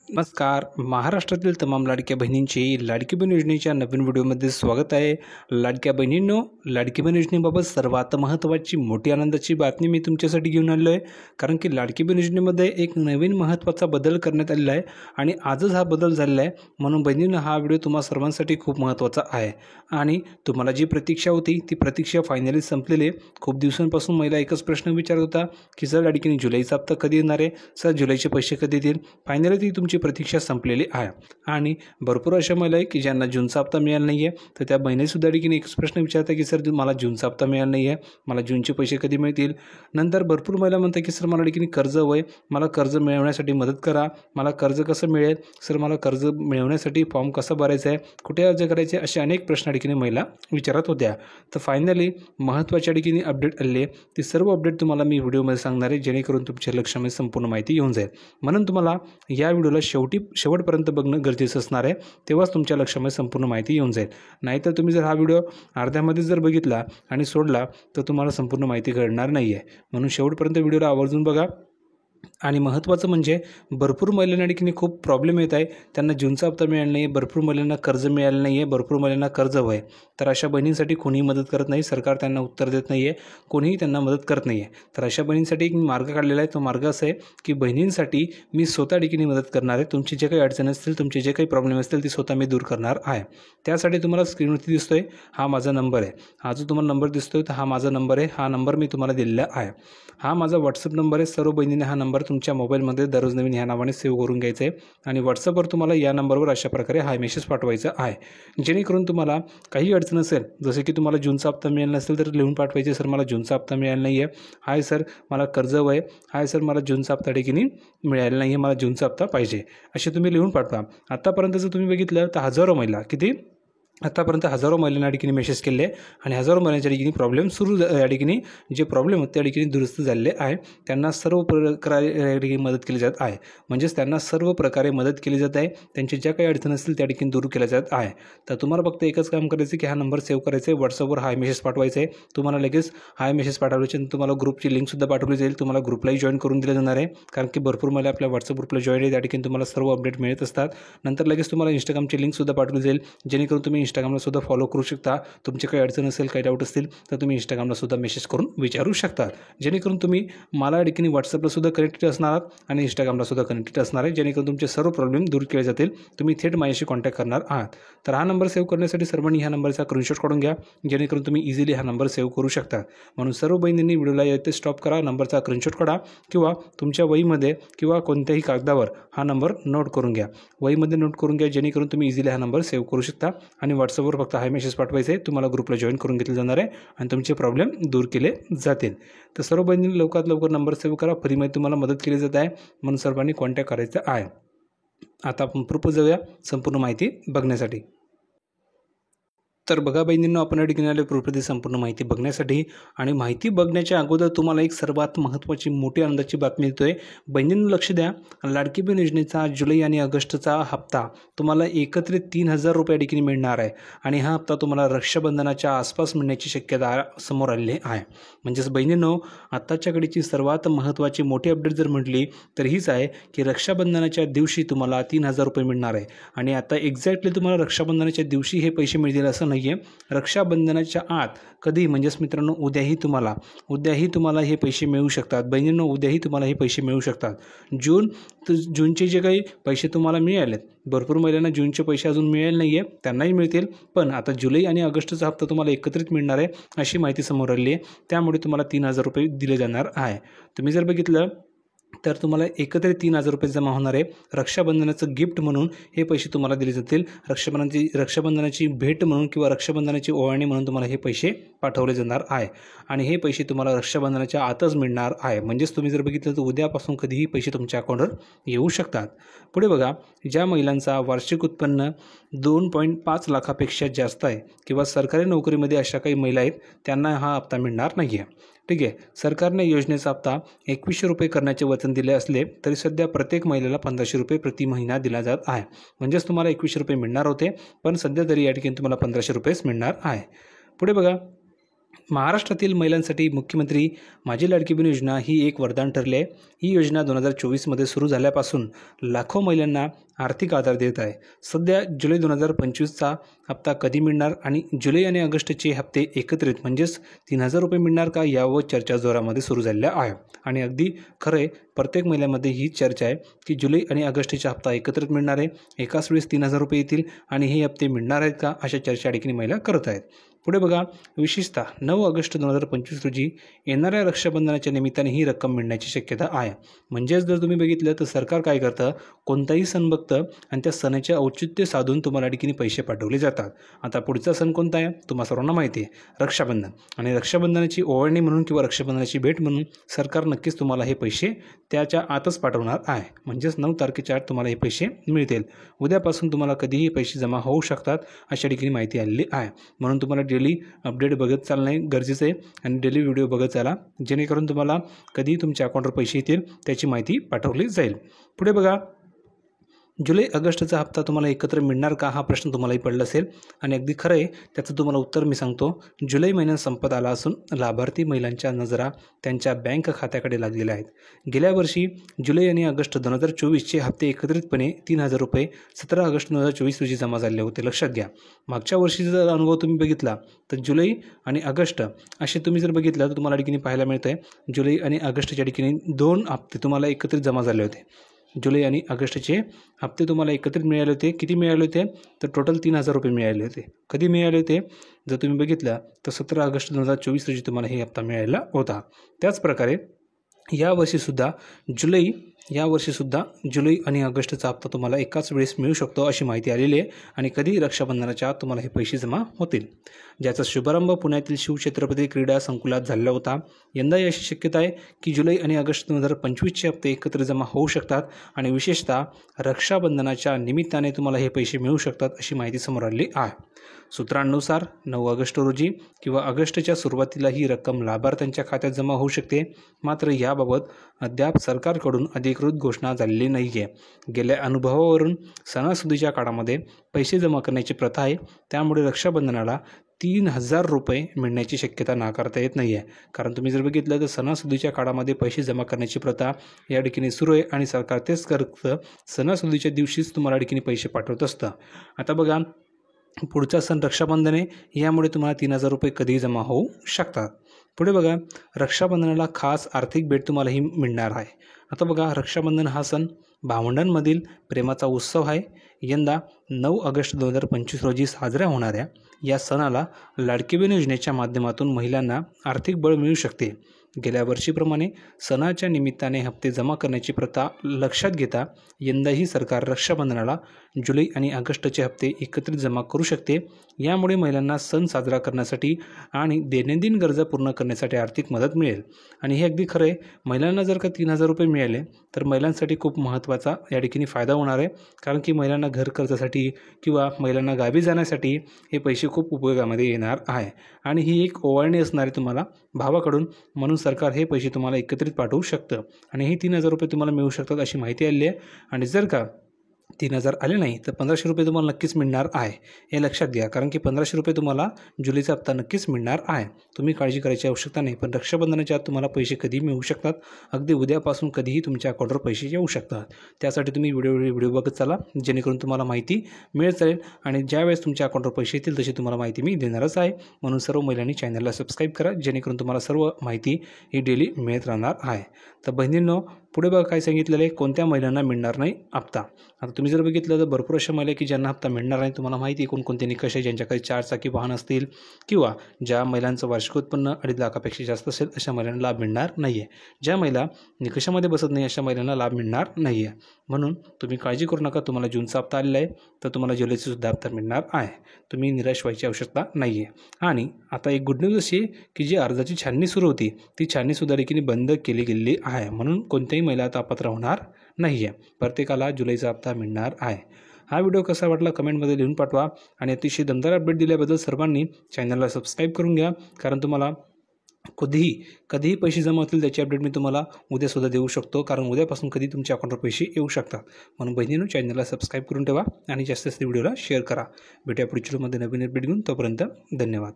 नमस्कार. महाराष्ट्रातील तमाम लाडक्या बहिणींची लाडकी बहीण योजनेच्या नवीन व्हिडिओमध्ये स्वागत आहे. लाडक्या बहिणींनो, लाडकी बहीण योजनेबाबत सर्वात महत्त्वाची मोठी आनंदाची बातमी मी तुमच्यासाठी घेऊन आलो आहे. कारण की लाडकी बहीण योजनेमध्ये एक नवीन महत्त्वाचा बदल करण्यात आलेला आहे आणि आजच हा बदल झालेला आहे. म्हणून बहिणींनो, हा व्हिडिओ तुम्हा सर्वांसाठी खूप महत्त्वाचा आहे आणि तुम्हाला जी प्रतीक्षा होती ती प्रतीक्षा फायनली संपलेली आहे. खूप दिवसांपासून महिला एकच प्रश्न विचारत होता की सर, लाडकीने जुलैचा हप्ता कधी येणार आहे, सर जुलैचे पैसे कधी येतील. फायनली ती तुमची प्रतीक्षा संपलेली आहे आणि भरपूर अशा महिला आहे की ज्यांना जूनचा हप्ता मिळाला नाही आहे. तर त्या बहिणीसुद्धा लाडकीने एकच प्रश्न विचारतात की सर, मला जूनचा हप्ता मिळाला नाही आहे, मला जूनचे पैसे कधी मिळतील. नंतर भरपूर महिला म्हणतात की सर, मला लाडकीने कर्ज हवं आहे, मला कर्ज मिळवण्यासाठी मदत करा, मला कर्ज कसं मिळेल, सर मला कर्ज मिळवण्यासाठी फॉर्म कसा भरायचा आहे, कुठे अर्ज करायचे, असे अनेक प्रश्न लाडकीने महिला विचारत होत्या. तर फायनली महत्त्वाच्या लाडकीने अपडेट आले. ती सर्व अपडेट तुम्हाला मी व्हिडिओमध्ये सांगणार आहे, जेणेकरून तुमच्या लक्षामध्ये संपूर्ण माहिती येऊन जाईल. म्हणून तुम्हाला या व्हिडिओला शेवटपर्यंत बघणं गरजेचं असणार आहे, तेव्हाच तुमच्या लक्षामध्ये संपूर्ण माहिती येऊन जाईल. नाहीतर तुम्ही जर हा व्हिडिओ अर्ध्यामध्ये जर बघितला आणि सोडला तर तुम्हाला संपूर्ण माहिती कळणार नाही आहे. म्हणून शेवटपर्यंत व्हिडिओला आवर्जून बघा. आणि महत्त्वाचं म्हणजे भरपूर महिलांना लाडकीने खूप प्रॉब्लेम येत आहे. त्यांना जूनचा हप्ता मिळाला नाही आहे, भरपूर महिलांना कर्ज मिळालं नाही आहे, भरपूर महिलांना कर्ज हवं आहे. तर अशा बहिणींसाठी कोणीही मदत करत नाही, सरकार त्यांना उत्तर देत नाही आहे, कोणीही त्यांना मदत करत नाही आहे. तर अशा बहिणींसाठी एक मार्ग काढलेला आहे. तो मार्ग असा आहे की बहिणींसाठी मी स्वतः लाडकीने मदत करणार आहे. तुमची जे काही अडचणी असतील, तुमचे जे काही प्रॉब्लेम असतील, ती स्वतः मी दूर करणार आहे. त्यासाठी तुम्हाला स्क्रीनवरती दिसतोय हा माझा नंबर आहे. हा जो तुम्हाला नंबर दिसतोय तर हा माझा नंबर आहे. हा नंबर मी तुम्हाला दिलेला आहे. हा माझा व्हॉट्सअप नंबर आहे. सर्व बहिणींनी हा नंबर तुमच्या मोबाईलमध्ये दररोज नवीन ह्या नावाने सेव्ह करून घ्यायचं आहे आणि व्हॉट्सअपवर तुम्हाला या नंबरवर अशा प्रकारे हाय मेसेज पाठवायचा आहे. जेणेकरून तुम्हाला काही अडचण असेल, जसे की तुम्हाला जूनचा हप्ता मिळाला नसेल तर लिहून पाठवायचे, सर मला जूनचा हप्ता मिळाला नाही आहे, हाय सर मला कर्ज हवं आहे, हाय सर मला जूनचा हप्ता लाडकीने मिळाला नाही आहे, मला जूनचा हप्ता पाहिजे, असे तुम्ही लिहून पाठवा. आत्तापर्यंत जर तुम्ही बघितलं तर हजारो महिला आत्तापर्यंत हजारो महिलांना लाडकीने मेसेज केले आणि हजारो महिलांच्या लाडकीने प्रॉब्लेम लाडकीने जे प्रॉब्लेम होते त्या लाडकीने दुरुस्त झालेले आहे. त्यांना सर्व प्रकारे लाडकीने मदत केली जात आहे. म्हणजेच त्यांना सर्व प्रकारे मदत केली जात आहे. त्यांची ज्या काही अडचणी असतील त्या लाडकीने दूर केल्या जात आहे. तर तुम्हाला फक्त एकच काम करायचं की हा नंबर सेव्ह करायचा आहे, व्हॉट्सअपवर हाय मेसेज पाठवायचा आहे. तुम्हाला लगेच हाय मेसेज पाठवल्याच्या तुम्हाला ग्रुपची लिंकसुद्धा पाठवली जाईल. तुम्हाला ग्रुपलाही जॉईन करून दिलं जाणार आहे, कारण की भरपूर महिला आपल्या व्हॉट्सअप ग्रुपला जॉईन आहे. त्या ठिकाणी तुम्हाला सर्व अपडेट मिळत असतात. नंतर लगेच तुम्हाला इंस्टाग्रामची लिंकसुद्धा पाठवली जाईल, जेणेकरून तुम्ही इंस्टाग्रामला सुद्धा फॉलो करू शकता. तुमची काही अडचण असेल, काही डाऊट असतील तर तुम्ही इंस्टाग्रामला सुद्धा मेसेज करून विचारू शकता. जेणेकरून तुम्ही मला लाडकीने व्हॉट्सअपला सुद्धा कनेक्टेड असणार आहात आणि इंस्टाग्रामला सुद्धा कनेक्टेड असणार आहे, जेणेकरून तुमचे सर्व प्रॉब्लेम दूर केले जातील. तुम्ही थेट माझ्याशी कॉन्टॅक्ट करणार आहात. तर हा नंबर सेव्ह करण्यासाठी सर्वांनी ह्या नंबरचा स्क्रीनशॉट काढून घ्या, जेणेकरून तुम्ही इझिली हा नंबर सेव्ह करू शकता. म्हणून सर्व बहिणींनी व्हिडिओला येथे स्टॉप करा, नंबरचा स्क्रीनशॉट काढा किंवा तुमच्या वहीमध्ये किंवा कोणत्याही कागदावर हा नंबर नोट करून घ्या. वहीमध्ये नोट करून घ्या, जेणेकरून तुम्ही इझिली हा नंबर सेव्ह करू शकता. आणि व्हॉट्सअपवर फक्त हाय मेसेज पाठवायचे आहे. तुम्हाला ग्रुपला जॉईन करून घेतलं जाणार आहे आणि तुमचे प्रॉब्लेम दूर केले जातील. तर सर्व बहिणींनी लवकरात लवकर नंबर सेव्ह करा. फ्रीमध्ये तुम्हाला मदत केली जात आहे, म्हणून सर्वांनी कॉन्टॅक्ट करायचं आहे. आता आपण प्रूफ जाऊया संपूर्ण माहिती बघण्यासाठी. तर बघा बहिणींनो, आपण लाडकीने आले प्रूफमध्ये संपूर्ण माहिती बघण्यासाठी. आणि माहिती बघण्याच्या अगोदर तुम्हाला एक सर्वात महत्त्वाची मोठी आनंदाची बातमी देतोय. बहिणींनो लक्ष द्या, लाडकी बहीण योजनेचा जुलै आणि ऑगस्टचा हप्ता तुम्हाला एकत्रित 3,000 रुपये लाडकीने मिळणार आहे आणि हा हप्ता तुम्हाला रक्षाबंधनाच्या आसपास मिळण्याची शक्यता समोर आलेली आहे. म्हणजेच बहिणींनो, आत्ताच्या घडीची सर्वात महत्त्वाची मोठी अपडेट जर म्हटली तर हीच आहे की रक्षाबंधनाच्या दिवशी तुम्हाला 3,000 रुपये मिळणार आहे. आणि आता एक्झॅक्टली तुम्हाला रक्षाबंधनाच्या दिवशी हे पैसे मिळतील असं नाही आहे. रक्षाबंधनाच्या आत कधी, म्हणजेच मित्रांनो उद्याही तुम्हाला हे पैसे मिळू शकतात. बहिणींनो, उद्याही तुम्हाला हे पैसे मिळू शकतात. जूनचे जे काही पैसे तुम्हाला मिळालेत, भरपूर महिलांना जूनचे पैसे अजून मिळाले नाही आहे, त्यांनाही मिळतील. पण आता जुलै आणि ऑगस्टचा हप्ता तुम्हाला एकत्रित मिळणार आहे अशी माहिती समोर आली आहे. त्यामुळे तुम्हाला 3,000 रुपये दिले जाणार आहे. तुम्ही जर बघितलं तर तुम्हाला एकत्रित 3,000 रुपये जमा होणार आहे. रक्षाबंधनाचं गिफ्ट म्हणून हे पैसे तुम्हाला दिले जातील. रक्षाबंधनाची भेट म्हणून किंवा रक्षाबंधनाची ओवाळणी म्हणून तुम्हाला हे पैसे पाठवले जाणार आहे आणि हे पैसे तुम्हाला रक्षाबंधनाच्या आतच मिळणार आहे. म्हणजेच तुम्ही जर बघितलं तर उद्यापासून कधीही पैसे तुमच्या अकाउंटवर येऊ शकतात. पुढे बघा, ज्या महिलांचा वार्षिक उत्पन्न 2.5 लाखापेक्षा जास्त आहे किंवा सरकारी नोकरीमध्ये अशा काही महिला आहेत, त्यांना हा हप्ता मिळणार नाही आहे. ठीक आहे. सरकारने योजनेचा हप्ता 2100 रुपये करण्याचे वचन दिले असले तरी सध्या प्रत्येक महिलेला 1500 रुपये प्रति महिना दिला जात आहे. म्हणजेच तुम्हाला 2100 रुपये मिळणार होते, पण सध्या तरी या ठिकाणी तुम्हाला 1500 रुपयेच मिळणार आहे. पुढे बघा, महाराष्ट्रातील महिलांसाठी मुख्यमंत्री माझी लाडकी बहीण योजना ही एक वरदान ठरली आहे। ही योजना 2024मध्ये सुरू झाल्यापासून लाखो महिलांना आर्थिक आधार देत आहे। सध्या जुलै 2025चा हप्ता कधी मिळणार आणि जुलै आणि ऑगस्टचे हप्ते एकत्रित म्हणजेच 3000 रुपये मिळणार का यावर चर्चा जोरामध्ये सुरू झालेल्या आहे। आणि अगदी खरं आहे, प्रत्येक महिन्यामध्ये ही चर्चा आहे की जुलै आणि ऑगस्टचा हप्ता एकत्रित मिळणार आहे, एकाच वेळेस 3000 रुपये येतील आणि हे हप्ते मिळणार आहेत का अशा चर्चा ठिकाणी महिला करत आहेत। पुढे बघा, विशेषतः 9 ऑगस्ट 2025 रोजी येणाऱ्या रक्षाबंधनाच्या निमित्ताने ही रक्कम मिळण्याची शक्यता आहे। म्हणजेच जर तुम्ही बघितलं तर सरकार काय करतं, कोणताही सण बघतं आणि त्या सणाचे औचित्य साधून तुम्हाला ठिकाणी पैसे पाठवले जातात। आता पुढचा सण कोणता आहे तुम्हाला सर्वांना माहिती आहे, रक्षाबंधन। आणि रक्षाबंधनाची ओवाळणी म्हणून किंवा रक्षाबंधनाची भेट म्हणून सरकार नक्कीच तुम्हाला हे पैसे त्याच्या आतच पाठवणार आहे। म्हणजेच 9 तारखेच्या आत तुम्हाला हे पैसे मिळतील। उद्यापासून तुम्हाला कधीही पैसे जमा होऊ शकतात अशा ठिकाणी माहिती आलेली आहे। म्हणून तुम्हाला डेली अपडेट बघत चालणे गरजेचं आहे आणि डेली व्हिडिओ बघत चाला, जेणेकरून तुम्हाला कधी तुमच्या अकाउंटवर पैसे येतील त्याची माहिती पाठवली जाईल। पुढे बघा, जुलै ऑगस्टचा हप्ता तुम्हाला एकत्र मिळणार का हा प्रश्न तुम्हालाही पडला असेल आणि अगदी खरं आहे, त्याचं तुम्हाला उत्तर मी सांगतो। जुलै महिन्यात संपत आला असून लाभार्थी महिलांच्या नजरा त्यांच्या बँक खात्याकडे लागलेल्या आहेत। गेल्या वर्षी जुलै आणि ऑगस्ट 2024चे हप्ते एकत्रितपणे 3000 रुपये 17 ऑगस्ट 2024 रोजी जमा झाले होते। लक्षात घ्या, मागच्या वर्षीचा जर अनुभव तुम्ही बघितला तर जुलै आणि ऑगस्ट असे तुम्ही जर बघितलं तर तुम्हाला ठिकाणी पाहायला मिळतं आहे जुलै आणि ऑगस्टच्या ठिकाणी 2 हप्ते तुम्हाला एकत्रित जमा झाले होते। जुलै आणि ऑगस्टचे हप्ते तुम्हाला एकत्रित मिळाले होते। किती मिळाले होते तर टोटल 3000 रुपये मिळाले होते। कधी मिळाले होते जर तुम्ही बघितलं तर 17 ऑगस्ट 2024 रोजी तुम्हाला हे हप्ता मिळाला होता। त्याचप्रकारे यावर्षीसुद्धा जुलै आणि ऑगस्टचा हप्ता तुम्हाला एकाच वेळेस मिळू शकतो अशी माहिती आलेली आहे आणि कधी रक्षाबंधनाच्या आत तुम्हाला हे पैसे जमा होतील, ज्याचा शुभारंभ पुण्यातील शिवछत्रपती क्रीडा संकुलात झाला होता। यंदाही अशी शक्यता आहे की जुलै आणि ऑगस्ट 2025चे हप्ते एकत्र जमा होऊ शकतात आणि विशेषतः रक्षाबंधनाच्या निमित्ताने तुम्हाला हे पैसे मिळू शकतात अशी माहिती समोर आली आहे। सूत्रांनुसार 9 ऑगस्ट रोजी किंवा ऑगस्टच्या सुरुवातीला ही रक्कम लाभार्थ्यांच्या खात्यात जमा होऊ शकते, मात्र याबाबत अद्याप सरकारकडून अधिकृत घोषणा झालेली नाही आहे। गेल्या अनुभवावरून सणासुदीच्या काळामध्ये पैसे जमा करण्याची प्रथा आहे, त्यामुळे रक्षाबंधनाला 3000 रुपये मिळण्याची शक्यता नाकारता येत नाही आहे। कारण तुम्ही जर बघितलं तर सणासुदीच्या काळामध्ये पैसे जमा करण्याची प्रथा या ठिकाणी सुरू आहे आणि सरकार तेच करतं, सणासुदीच्या दिवशीच तुम्हाला ठिकाणी पैसे पाठवत असतं। आता बघा, पुढचा सण रक्षाबंधन आहे, यामुळे तुम्हाला 3000 रुपये कधीही जमा होऊ शकतात। पुढे बघा, रक्षाबंधनाला खास आर्थिक भेट तुम्हाला ही मिळणार आहे। आता बघा, रक्षाबंधन हा सण भावंडांमधील प्रेमाचा उत्सव आहे। यंदा 9 ऑगस्ट 2025 रोजी साजऱ्या होणाऱ्या या सणाला लाडकी बहीण योजनेच्या माध्यमातून महिलांना आर्थिक बळ मिळू शकते। गेल्या वर्षीप्रमाणे सणाच्या निमित्ताने हप्ते जमा करण्याची प्रथा लक्षात घेता यंदाही सरकार रक्षाबंधनाला जुलै आणि ऑगस्टचे हप्ते एकत्रित जमा करू शकते। यामुळे महिलांना सण साजरा करण्यासाठी आणि दैनंदिन गरजा पूर्ण करण्यासाठी आर्थिक मदत मिळेल आणि हे अगदी खरं आहे, महिलांना जर का 3000 रुपये मिळाले तर महिलांसाठी खूप महत्त्वाचा या ठिकाणी फायदा होणार आहे। कारण की महिलांना घर कर्जासाठी किंवा महिलांना गावी जाण्यासाठी हे पैसे खूप उपयोगामध्ये येणार आहे आणि ही एक ओवाळणी असणार आहे तुम्हाला भावाकडून, म्हणून सरकार हे पैसे तुम्हाला एकत्रित पाठवू शकतं आणि हे 3000 रुपये तुम्हाला मिळू शकतात अशी माहिती आलेली आहे। आणि जर का 3000 आले नाही तर 1500 रुपये तुम्हाला नक्कीच मिळणार आहे, हे लक्षात घ्या। कारण की 1500 रुपये तुम्हाला जुलैचा हप्ता नक्कीच मिळणार आहे, तुम्ही काळजी करायची आवश्यकता नाही। पण रक्षाबंधनाच्या आत तुम्हाला पैसे कधी मिळू शकतात, अगदी उद्यापासून कधीही तुमच्या अकाउंटवर पैसे येऊ शकतात। त्यासाठी तुम्ही व्हिडिओ बघत चाला, जेणेकरून तुम्हाला माहिती मिळत चालेल आणि ज्यावेळेस तुमच्या अकाउंटवर पैसे येतील तशी तुम्हाला माहिती मी देणारच आहे। म्हणून सर्व महिलांनी चॅनलला सबस्क्राईब करा, जेणेकरून तुम्हाला सर्व माहिती ही डेली मिळत राहणार आहे। तर बहिणींनो, पुढे बघा काय सांगितलेलं आहे, कोणत्या महिलांना मिळणार नाही हप्ता। आता तुम्ही जर बघितलं तर भरपूर अशा महिला की ज्यांना हप्ता मिळणार नाही। तुम्हाला माहिती आहे कोणकोणते निकष आहे, ज्यांच्याकडे 4 चाकी वाहन असतील किंवा ज्या महिलांचं वार्षिक उत्पन्न 2.5 लाखापेक्षा जास्त असेल अशा महिलांना लाभ मिळणार नाही आहे। ज्या महिला निकषामध्ये बसत नाही अशा महिलांना लाभ मिळणार नाही आहे। म्हणून तुम्ही काळजी करू नका, तुम्हाला जूनचा हप्ता आलेला आहे तर तुम्हाला जुलैचा सुद्धा हप्ता मिळणार आहे, तुम्ही निराश व्हायची आवश्यकता नाही आहे। आणि आता एक गुड न्यूज अशी की जी अर्जाची छाननी सुरू होती ती छाननीसुद्धा देखील बंद केली गेलेली आहे, म्हणून कोणत्याही महिला आता अपात्र होणार नाही आहे, प्रत्येकाला जुलैचा हप्ता मिळणार आहे। हा व्हिडिओ कसा वाटला कमेंटमध्ये लिहून पाठवा आणि अतिशय दमदार अपडेट दिल्याबद्दल सर्वांनी चॅनलला सबस्क्राईब करून घ्या, कारण तुम्हाला कधीही पैसे जमा होतील त्याची अपडेट मी तुम्हाला उद्यासुद्धा देऊ शकतो, कारण उद्यापासून कधी तुमच्या अकाउंटवर पैसे येऊ शकतात। म्हणून बहिणींनो, चॅनलला सबस्क्राईब करून ठेवा आणि जास्तीत जास्त व्हिडिओला शेअर करा। भेटूया पुढच्या व्हिडिओमध्ये नवीन अपडेट घेऊन, तोपर्यंत धन्यवाद।